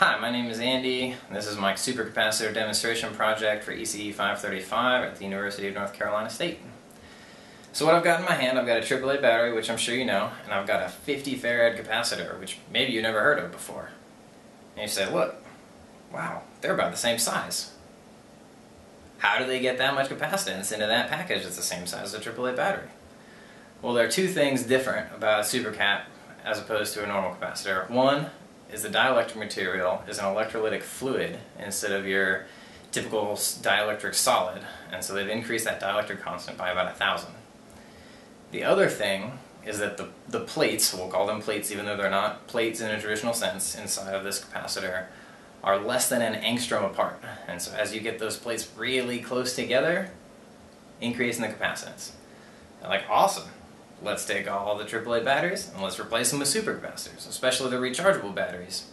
Hi, my name is Andy. This is my supercapacitor demonstration project for ECE 535 at the University of North Carolina State. So what I've got in my hand, I've got a AAA battery, which I'm sure you know, and I've got a 50 farad capacitor, which maybe you've never heard of before. And you say, look, wow, they're about the same size. How do they get that much capacitance into that package that's the same size as a AAA battery? Well, there are two things different about a supercap as opposed to a normal capacitor. One is the dielectric material is an electrolytic fluid instead of your typical dielectric solid, and so they've increased that dielectric constant by about 1,000. The other thing is that the plates, we'll call them plates even though they're not plates in a traditional sense inside of this capacitor, are less than an angstrom apart. And so as you get those plates really close together, increasing the capacitance. They're like, awesome. Let's take all the AAA batteries and let's replace them with supercapacitors, especially the rechargeable batteries.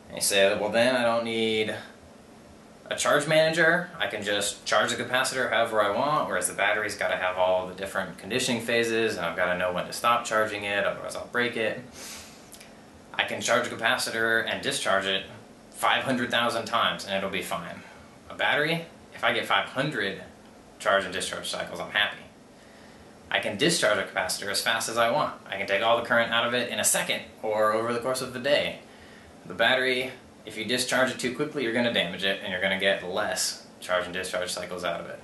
And you say, well then I don't need a charge manager, I can just charge the capacitor however I want, whereas the battery's got to have all the different conditioning phases and I've got to know when to stop charging it, otherwise I'll break it. I can charge a capacitor and discharge it 500,000 times and it'll be fine. A battery, if I get 500 charge and discharge cycles, I'm happy. I can discharge a capacitor as fast as I want. I can take all the current out of it in a second or over the course of the day. The battery, if you discharge it too quickly, you're going to damage it and you're going to get less charge and discharge cycles out of it.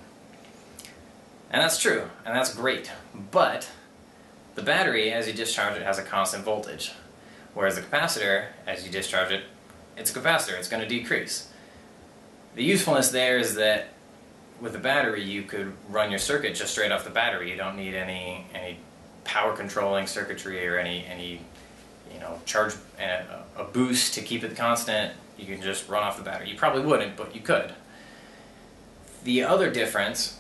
And that's true, and that's great. But the battery, as you discharge it, has a constant voltage. Whereas the capacitor, as you discharge it, it's a capacitor, it's going to decrease. The usefulness there is that with the battery, you could run your circuit just straight off the battery. You don't need any power controlling circuitry or any charge a boost to keep it constant. You can just run off the battery. You probably wouldn't, but you could. The other difference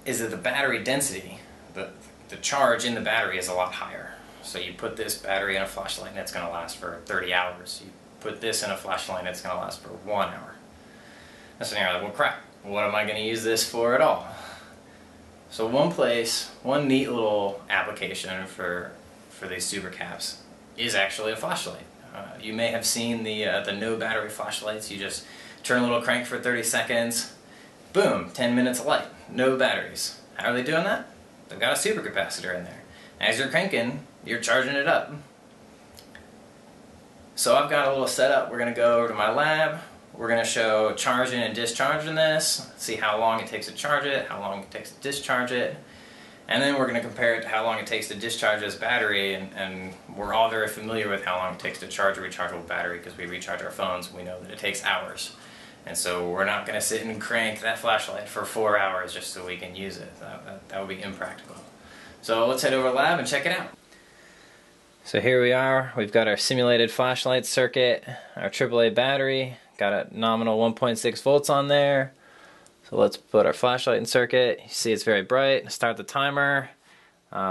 is that the battery density, the charge in the battery is a lot higher. So you put this battery in a flashlight and it's going to last for 30 hours. You put this in a flashlight and it's going to last for 1 hour. And so you're like, well crap, what am I going to use this for at all? So one neat little application for these supercaps is actually a flashlight. You may have seen the no battery flashlights. You just turn a little crank for 30 seconds, boom, 10 minutes of light, no batteries. How are they doing that? They've got a supercapacitor in there. As you're cranking, you're charging it up. So I've got a little setup. We're going to go over to my lab. We're going to show charging and discharging this, see how long it takes to charge it, how long it takes to discharge it, and then we're going to compare it to how long it takes to discharge this battery, and we're all very familiar with how long it takes to charge a rechargeable battery because we recharge our phones. We know that it takes hours. And so we're not going to sit and crank that flashlight for 4 hours just so we can use it. That would be impractical. So let's head over to the lab and check it out. So here we are. We've got our simulated flashlight circuit, our AAA battery. Got a nominal 1.6 volts on there. So let's put our flashlight in circuit. You see it's very bright. Start the timer.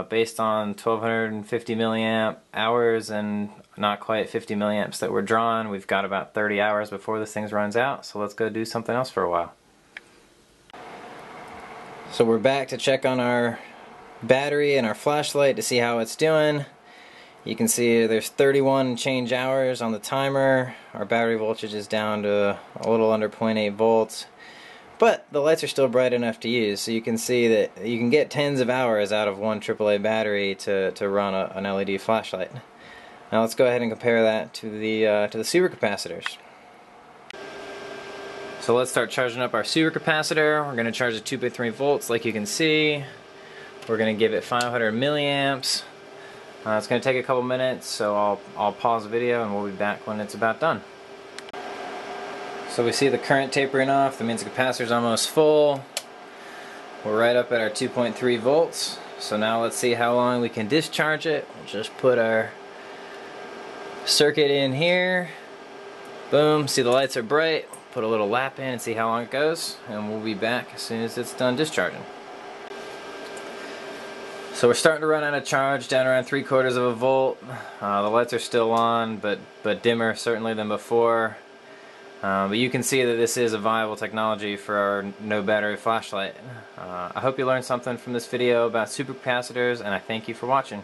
Based on 1250 milliamp hours and not quite 50 milliamps that were drawn, we've got about 30 hours before this thing runs out. So let's go do something else for a while. So we're back to check on our battery and our flashlight to see how it's doing. You can see there's 31 change hours on the timer. Our battery voltage is down to a little under 0.8 volts. But the lights are still bright enough to use, so you can see that you can get tens of hours out of one AAA battery to run an LED flashlight. Now let's go ahead and compare that to the supercapacitors. So let's start charging up our supercapacitor. We're going to charge it 2.3 volts like you can see. We're going to give it 500 milliamps. It's going to take a couple minutes, so I'll pause the video and we'll be back when it's about done. So we see the current tapering off. That means the capacitor's almost full. We're right up at our 2.3 volts. So now let's see how long we can discharge it. We'll just put our circuit in here. Boom, see the lights are bright. Put a little lap in and see how long it goes, and we'll be back as soon as it's done discharging. So we're starting to run out of charge, down around 3/4 of a volt. The lights are still on, but dimmer certainly than before. But you can see that this is a viable technology for our no battery flashlight. I hope you learned something from this video about supercapacitors, and I thank you for watching.